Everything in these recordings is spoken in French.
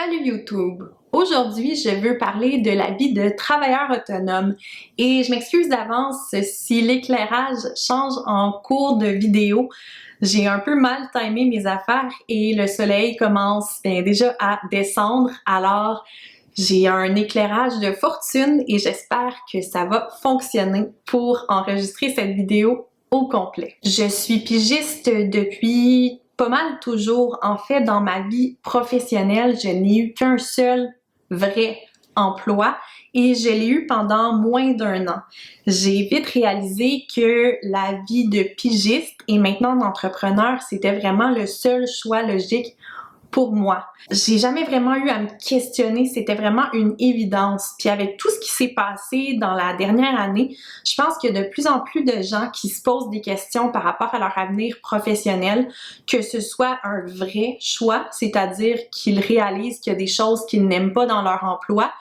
Salut YouTube! Aujourd'hui, je veux parler de la vie de travailleur autonome et je m'excuse d'avance si l'éclairage change en cours de vidéo. J'ai un peu mal timé mes affaires et le soleil commence déjà à descendre, alors j'ai un éclairage de fortune et j'espère que ça va fonctionner pour enregistrer cette vidéo au complet. Je suis pigiste depuis pas mal toujours. En fait, dans ma vie professionnelle, je n'ai eu qu'un seul vrai emploi et je l'ai eu pendant moins d'1 an. J'ai vite réalisé que la vie de pigiste et maintenant d'entrepreneur, c'était vraiment le seul choix logique pour moi. J'ai jamais vraiment eu à me questionner, c'était vraiment une évidence. Puis avec tout ce qui s'est passé dans la dernière année, je pense qu'il y a de plus en plus de gens qui se posent des questions par rapport à leur avenir professionnel, que ce soit un vrai choix, c'est-à-dire qu'ils réalisent qu'il y a des choses qu'ils n'aiment pas dans leur emploi,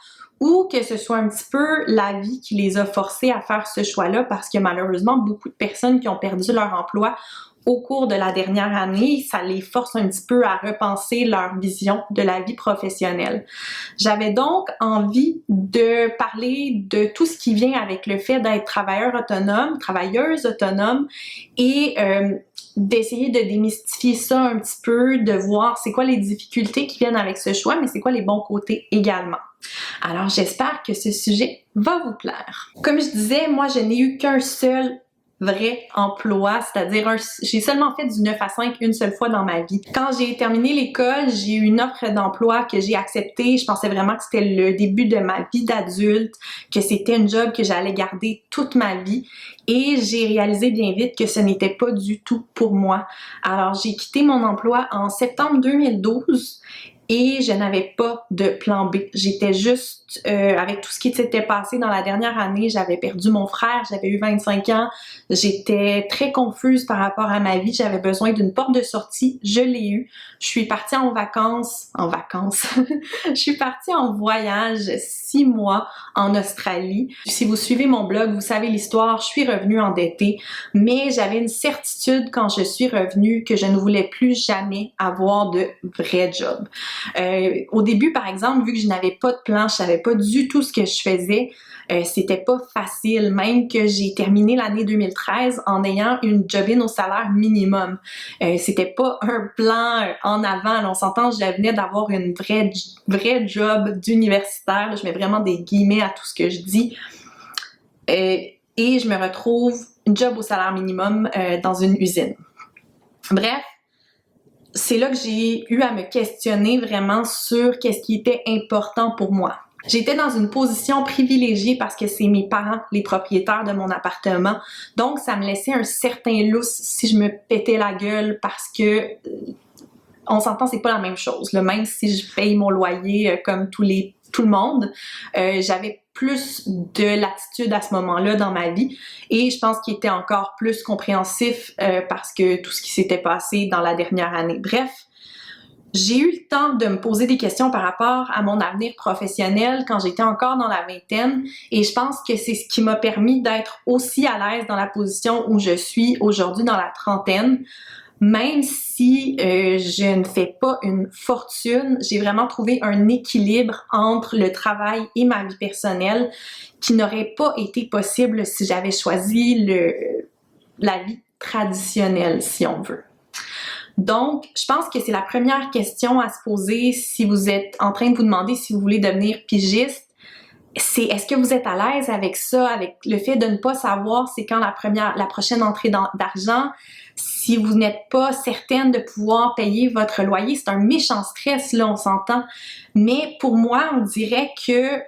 ou que ce soit un petit peu la vie qui les a forcés à faire ce choix-là, parce que malheureusement, beaucoup de personnes qui ont perdu leur emploi au cours de la dernière année, ça les force un petit peu à repenser leur vision de la vie professionnelle. J'avais donc envie de parler de tout ce qui vient avec le fait d'être travailleur autonome, travailleuse autonome et d'essayer de démystifier ça un petit peu, de voir c'est quoi les difficultés qui viennent avec ce choix, mais c'est quoi les bons côtés également. Alors j'espère que ce sujet va vous plaire. Comme je disais, moi je n'ai eu qu'un seul vrai emploi, c'est-à-dire j'ai seulement fait du 9 à 5 une seule fois dans ma vie. Quand j'ai terminé l'école, j'ai eu une offre d'emploi que j'ai acceptée. Je pensais vraiment que c'était le début de ma vie d'adulte, que c'était un job que j'allais garder toute ma vie et j'ai réalisé bien vite que ce n'était pas du tout pour moi. Alors j'ai quitté mon emploi en septembre 2012 et je n'avais pas de plan B. J'étais juste, avec tout ce qui s'était passé dans la dernière année, j'avais perdu mon frère, j'avais eu 25 ans, j'étais très confuse par rapport à ma vie, j'avais besoin d'une porte de sortie, je l'ai eue. Je suis partie en vacances, je suis partie en voyage 6 mois en Australie. Si vous suivez mon blog, vous savez l'histoire, je suis revenue endettée, mais j'avais une certitude quand je suis revenue que je ne voulais plus jamais avoir de vrai job. Au début, par exemple, vu que je n'avais pas de plan, je savais pas du tout ce que je faisais, c'était pas facile, même que j'ai terminé l'année 2013 en ayant une job-in au salaire minimum. C'était pas un plan en avant, là, on s'entend, je venais d'avoir une vraie job d'universitaire, je mets vraiment des guillemets à tout ce que je dis, et je me retrouve une job au salaire minimum dans une usine. Bref, c'est là que j'ai eu à me questionner vraiment sur qu'est-ce qui était important pour moi. J'étais dans une position privilégiée parce que c'est mes parents, les propriétaires de mon appartement. Donc, ça me laissait un certain lousse si je me pétais la gueule parce que, on s'entend, c'est pas la même chose. Là. Même si je paye mon loyer comme tout le monde, j'avais plus de latitude à ce moment-là dans ma vie et je pense qu'il était encore plus compréhensif parce que tout ce qui s'était passé dans la dernière année. Bref, j'ai eu le temps de me poser des questions par rapport à mon avenir professionnel quand j'étais encore dans la vingtaine et je pense que c'est ce qui m'a permis d'être aussi à l'aise dans la position où je suis aujourd'hui dans la trentaine. Même si je ne fais pas une fortune, j'ai vraiment trouvé un équilibre entre le travail et ma vie personnelle qui n'aurait pas été possible si j'avais choisi la vie traditionnelle, si on veut. Donc, je pense que c'est la première question à se poser si vous êtes en train de vous demander si vous voulez devenir pigiste. C'est est-ce que vous êtes à l'aise avec ça, avec le fait de ne pas savoir c'est quand la prochaine entrée d'argent, si vous n'êtes pas certaine de pouvoir payer votre loyer, c'est un méchant stress, là, on s'entend. Mais pour moi, on dirait que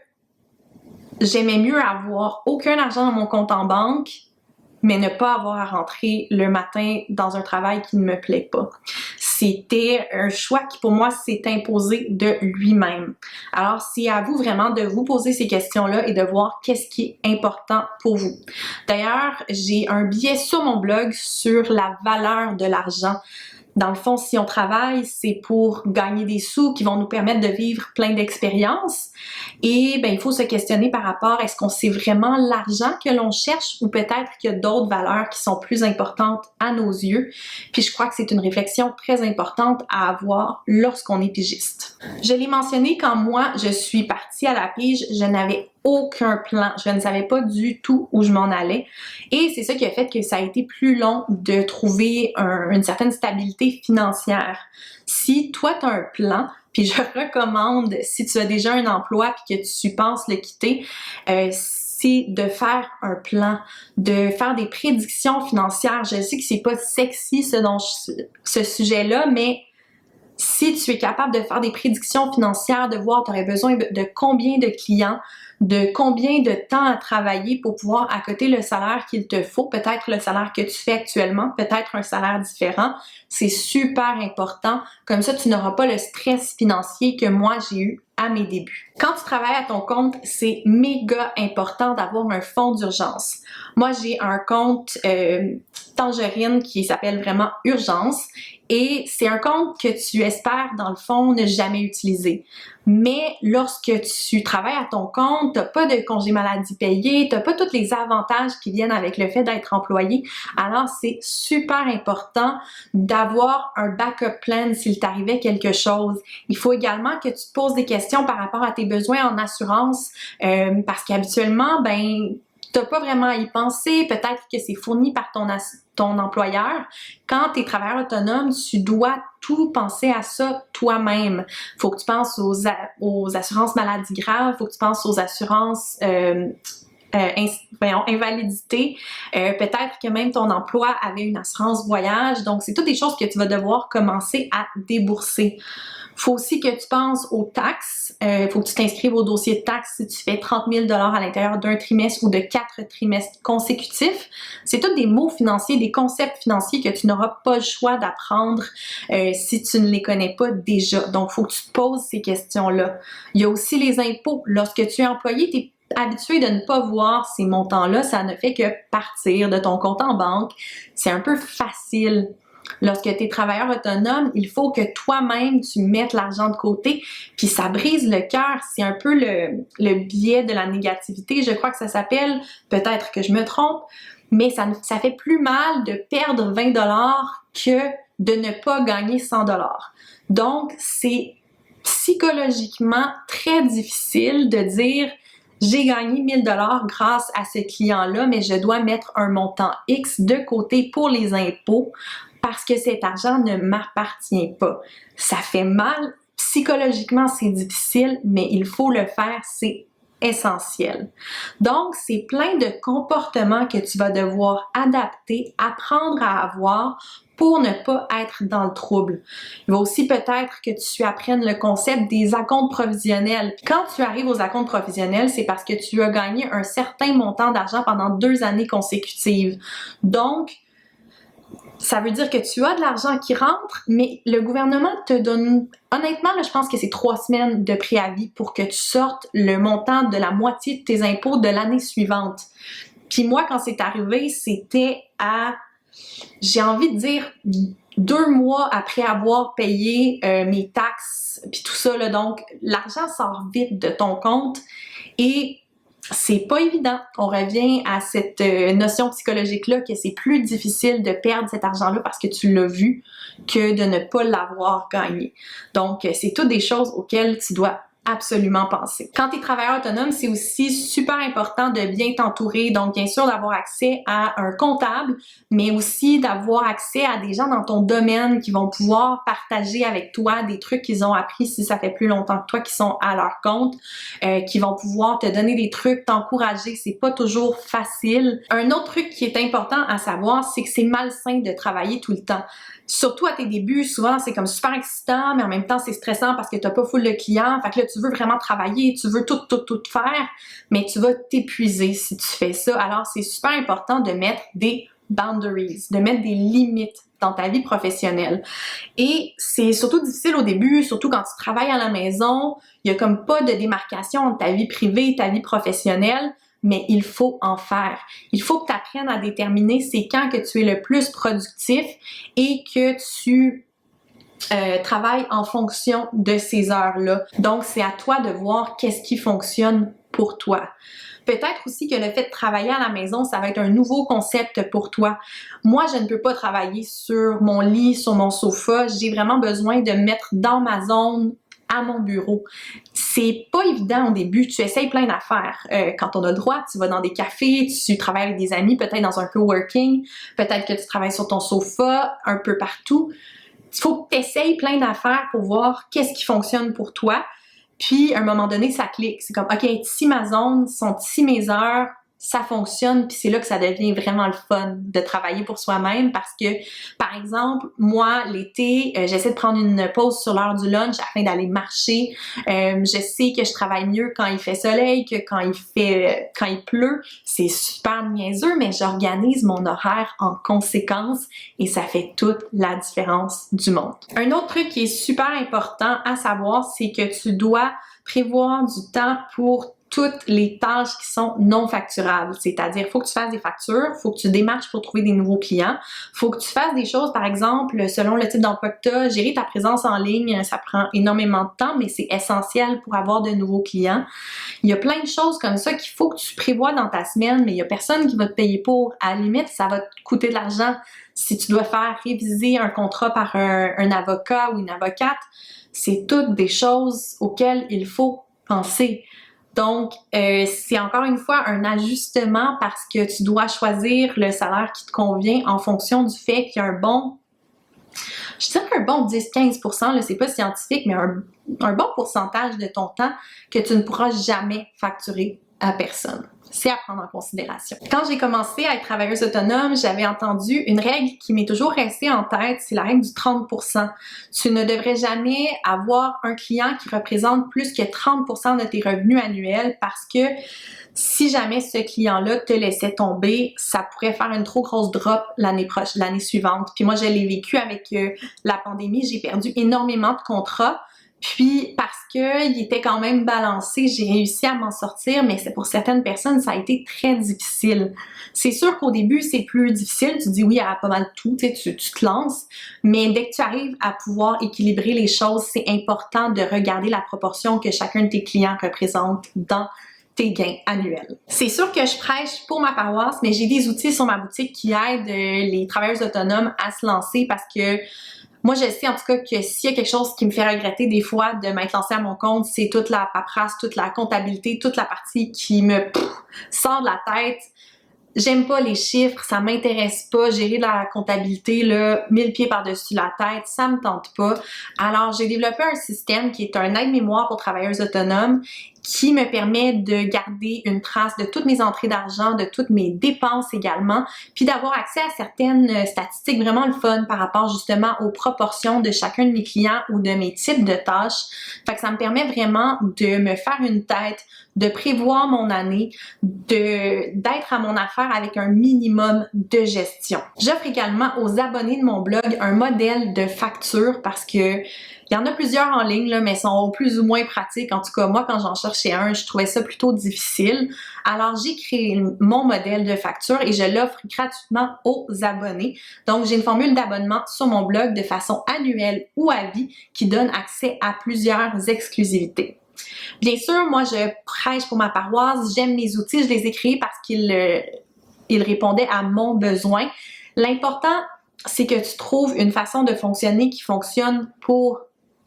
j'aimais mieux avoir aucun argent dans mon compte en banque, mais ne pas avoir à rentrer le matin dans un travail qui ne me plaît pas. C'était un choix qui pour moi s'est imposé de lui-même. Alors c'est à vous vraiment de vous poser ces questions-là et de voir qu'est-ce qui est important pour vous. D'ailleurs, j'ai un billet sur mon blog sur la valeur de l'argent. Dans le fond, si on travaille, c'est pour gagner des sous qui vont nous permettre de vivre plein d'expériences. Et ben, il faut se questionner par rapport, est-ce qu'on sait vraiment l'argent que l'on cherche ou peut-être qu'il y a d'autres valeurs qui sont plus importantes à nos yeux. Puis je crois que c'est une réflexion très importante à avoir lorsqu'on est pigiste. Je l'ai mentionné, quand moi, je suis partie à la pige, je n'avais aucun plan. Je ne savais pas du tout où je m'en allais. Et c'est ça qui a fait que ça a été plus long de trouver une certaine stabilité financière. Si toi, tu as un plan, puis je recommande, si tu as déjà un emploi puis que tu penses le quitter, c'est de faire un plan, de faire des prédictions financières. Je sais que c'est pas sexy ce sujet-là, mais si tu es capable de faire des prédictions financières, de voir tu aurais besoin de combien de clients, de combien de temps à travailler pour pouvoir accoter le salaire qu'il te faut, peut-être le salaire que tu fais actuellement, peut-être un salaire différent, c'est super important. Comme ça, tu n'auras pas le stress financier que moi j'ai eu à mes débuts. Quand tu travailles à ton compte, c'est méga important d'avoir un fonds d'urgence. Moi, j'ai un compte Tangerine qui s'appelle vraiment Urgence et c'est un compte que tu espères, dans le fond, ne jamais utiliser. Mais lorsque tu travailles à ton compte, t'as pas de congé maladie payé, t'as pas tous les avantages qui viennent avec le fait d'être employé. Alors, c'est super important d'avoir un backup plan s'il t'arrivait quelque chose. Il faut également que tu te poses des questions par rapport à tes besoins en assurance, parce qu'habituellement, ben, t'as pas vraiment à y penser, peut-être que c'est fourni par ton employeur. Quand tu es travailleur autonome, tu dois tout penser à ça toi-même. Faut que tu penses aux assurances maladies graves, faut que tu penses aux assurances invalidité. Peut-être que même ton emploi avait une assurance voyage. Donc, c'est toutes des choses que tu vas devoir commencer à débourser. Faut aussi que tu penses aux taxes. Faut que tu t'inscrives au dossier de taxes si tu fais 30 000 $ à l'intérieur d'un trimestre ou de 4 trimestres consécutifs. C'est tous des mots financiers, des concepts financiers que tu n'auras pas le choix d'apprendre si tu ne les connais pas déjà. Donc, faut que tu te poses ces questions-là. Il y a aussi les impôts. Lorsque tu es employé, tu es habitué de ne pas voir ces montants-là, ça ne fait que partir de ton compte en banque. C'est un peu facile. Lorsque tu es travailleur autonome, il faut que toi-même tu mettes l'argent de côté, puis ça brise le cœur. C'est un peu le biais de la négativité, je crois que ça s'appelle, peut-être que je me trompe, mais ça fait plus mal de perdre 20 $ que de ne pas gagner 100 $. Donc, c'est psychologiquement très difficile de dire j'ai gagné 1000 $ grâce à ce client-là, mais je dois mettre un montant X de côté pour les impôts parce que cet argent ne m'appartient pas. Ça fait mal, psychologiquement c'est difficile, mais il faut le faire, c'est essentiel. Donc, c'est plein de comportements que tu vas devoir adapter, apprendre à avoir pour ne pas être dans le trouble. Il va aussi peut-être que tu apprennes le concept des acomptes provisionnels. Quand tu arrives aux acomptes provisionnels, c'est parce que tu as gagné un certain montant d'argent pendant 2 années consécutives. Donc, ça veut dire que tu as de l'argent qui rentre, mais le gouvernement te donne, honnêtement, là, je pense que c'est 3 semaines de préavis pour que tu sortes le montant de la moitié de tes impôts de l'année suivante. Puis moi, quand c'est arrivé, c'était j'ai envie de dire 2 mois après avoir payé mes taxes, puis tout ça, là, donc l'argent sort vite de ton compte et c'est pas évident. On revient à cette notion psychologique-là que c'est plus difficile de perdre cet argent-là parce que tu l'as vu que de ne pas l'avoir gagné. Donc, c'est toutes des choses auxquelles tu dois absolument penser. Quand tu es travailleur autonome, c'est aussi super important de bien t'entourer. Donc, bien sûr, d'avoir accès à un comptable, mais aussi d'avoir accès à des gens dans ton domaine qui vont pouvoir partager avec toi des trucs qu'ils ont appris si ça fait plus longtemps que toi, qui sont à leur compte, qui vont pouvoir te donner des trucs, t'encourager. C'est pas toujours facile. Un autre truc qui est important à savoir, c'est que c'est malsain de travailler tout le temps. Surtout à tes débuts, souvent c'est comme super excitant, mais en même temps c'est stressant parce que t'as pas full de clients. Fait que là, tu veux vraiment travailler, tu veux tout faire, mais tu vas t'épuiser si tu fais ça. Alors c'est super important de mettre des boundaries, de mettre des limites dans ta vie professionnelle. Et c'est surtout difficile au début, surtout quand tu travailles à la maison, il y a comme pas de démarcation entre ta vie privée et ta vie professionnelle. Mais il faut en faire. Il faut que tu apprennes à déterminer c'est quand que tu es le plus productif et que tu travaille en fonction de ces heures-là. Donc, c'est à toi de voir qu'est-ce qui fonctionne pour toi. Peut-être aussi que le fait de travailler à la maison, ça va être un nouveau concept pour toi. Moi, je ne peux pas travailler sur mon lit, sur mon sofa. J'ai vraiment besoin de me mettre dans ma zone, à mon bureau. C'est pas évident au début, tu essayes plein d'affaires. Quand on a le droit, tu vas dans des cafés, tu travailles avec des amis, peut-être dans un coworking, peut-être que tu travailles sur ton sofa, un peu partout. Il faut que tu essayes plein d'affaires pour voir qu'est-ce qui fonctionne pour toi. Puis, à un moment donné, ça clique. C'est comme, OK, ici ma zone, sont ici mes heures, ça fonctionne, puis c'est là que ça devient vraiment le fun de travailler pour soi-même parce que, par exemple, moi, l'été, j'essaie de prendre une pause sur l'heure du lunch afin d'aller marcher. Je sais que je travaille mieux quand il fait soleil que quand il pleut. C'est super niaiseux, mais j'organise mon horaire en conséquence et ça fait toute la différence du monde. Un autre truc qui est super important à savoir, c'est que tu dois prévoir du temps pour toutes les tâches qui sont non facturables. C'est-à-dire, il faut que tu fasses des factures, il faut que tu démarches pour trouver des nouveaux clients, il faut que tu fasses des choses, par exemple, selon le type d'emploi que tu as, gérer ta présence en ligne, ça prend énormément de temps, mais c'est essentiel pour avoir de nouveaux clients. Il y a plein de choses comme ça qu'il faut que tu prévois dans ta semaine, mais il y a personne qui va te payer pour. À la limite, ça va te coûter de l'argent. Si tu dois faire réviser un contrat par un avocat ou une avocate, c'est toutes des choses auxquelles il faut penser. Donc, c'est encore une fois un ajustement parce que tu dois choisir le salaire qui te convient en fonction du fait qu'il y a un bon, je dirais un bon 10-15%, là, c'est pas scientifique, mais un bon pourcentage de ton temps que tu ne pourras jamais facturer à personne. C'est à prendre en considération. Quand j'ai commencé à être travailleuse autonome, j'avais entendu une règle qui m'est toujours restée en tête, c'est la règle du 30%. Tu ne devrais jamais avoir un client qui représente plus que 30% de tes revenus annuels parce que si jamais ce client-là te laissait tomber, ça pourrait faire une trop grosse drop l'année suivante. Puis moi, je l'ai vécu avec la pandémie, j'ai perdu énormément de contrats. Puis, parce qu'il était quand même balancé, j'ai réussi à m'en sortir, mais c'est pour certaines personnes, ça a été très difficile. C'est sûr qu'au début, c'est plus difficile. Tu dis oui à pas mal tout, tu te lances. Mais dès que tu arrives à pouvoir équilibrer les choses, c'est important de regarder la proportion que chacun de tes clients représente dans tes gains annuels. C'est sûr que je prêche pour ma paroisse, mais j'ai des outils sur ma boutique qui aident les travailleurs autonomes à se lancer parce que moi, je sais en tout cas que s'il y a quelque chose qui me fait regretter des fois de m'être lancée à mon compte, c'est toute la paperasse, toute la comptabilité, toute la partie qui me sort de la tête. J'aime pas les chiffres, ça m'intéresse pas. Gérer de la comptabilité, là, 1000 pieds par-dessus la tête, ça me tente pas. Alors, j'ai développé un système qui est un aide-mémoire pour travailleurs autonomes qui me permet de garder une trace de toutes mes entrées d'argent, de toutes mes dépenses également, puis d'avoir accès à certaines statistiques vraiment le fun par rapport justement aux proportions de chacun de mes clients ou de mes types de tâches. Fait que ça me permet vraiment de me faire une tête, de prévoir mon année, d'être à mon affaire avec un minimum de gestion. J'offre également aux abonnés de mon blog un modèle de facture parce que il y en a plusieurs en ligne, là, mais sont plus ou moins pratiques. En tout cas, moi, quand j'en cherchais un, je trouvais ça plutôt difficile. Alors, j'ai créé mon modèle de facture et je l'offre gratuitement aux abonnés. Donc, j'ai une formule d'abonnement sur mon blog de façon annuelle ou à vie qui donne accès à plusieurs exclusivités. Bien sûr, moi, je prêche pour ma paroisse. J'aime mes outils. Je les ai créés parce qu'ils répondaient à mon besoin. L'important, c'est que tu trouves une façon de fonctionner qui fonctionne pour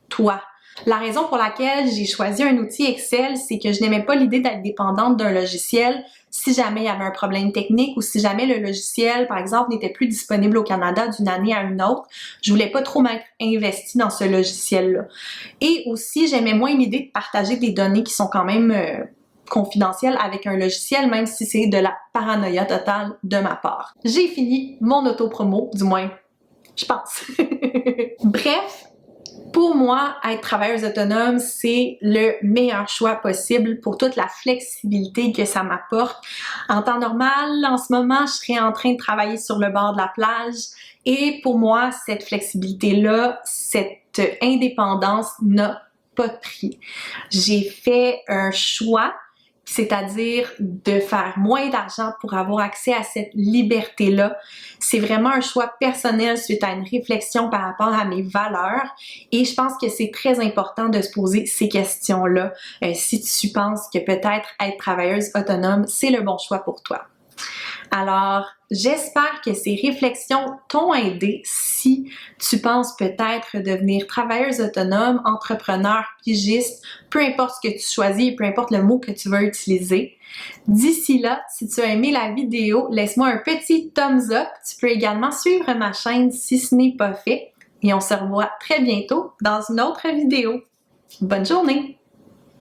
toi. La raison pour laquelle j'ai choisi un outil Excel, c'est que je n'aimais pas l'idée d'être dépendante d'un logiciel si jamais il y avait un problème technique ou si jamais le logiciel, par exemple, n'était plus disponible au Canada d'une année à une autre. Je voulais pas trop m'être investie dans ce logiciel-là. Et aussi, j'aimais moins l'idée de partager des données qui sont quand même confidentielles avec un logiciel, même si c'est de la paranoïa totale de ma part. J'ai fini mon auto-promo, du moins, je pense. Bref, pour moi, être travailleuse autonome, c'est le meilleur choix possible pour toute la flexibilité que ça m'apporte. En temps normal, en ce moment, je serais en train de travailler sur le bord de la plage et pour moi, cette flexibilité-là, cette indépendance n'a pas de prix. J'ai fait un choix c'est-à-dire de faire moins d'argent pour avoir accès à cette liberté-là. C'est vraiment un choix personnel suite à une réflexion par rapport à mes valeurs et je pense que c'est très important de se poser ces questions-là si tu penses que peut-être être travailleuse autonome, c'est le bon choix pour toi. Alors, j'espère que ces réflexions t'ont aidé si tu penses peut-être devenir travailleuse autonome, entrepreneur, pigiste, peu importe ce que tu choisis, peu importe le mot que tu veux utiliser. D'ici là, si tu as aimé la vidéo, laisse-moi un petit thumbs up. Tu peux également suivre ma chaîne si ce n'est pas fait. Et on se revoit très bientôt dans une autre vidéo. Bonne journée!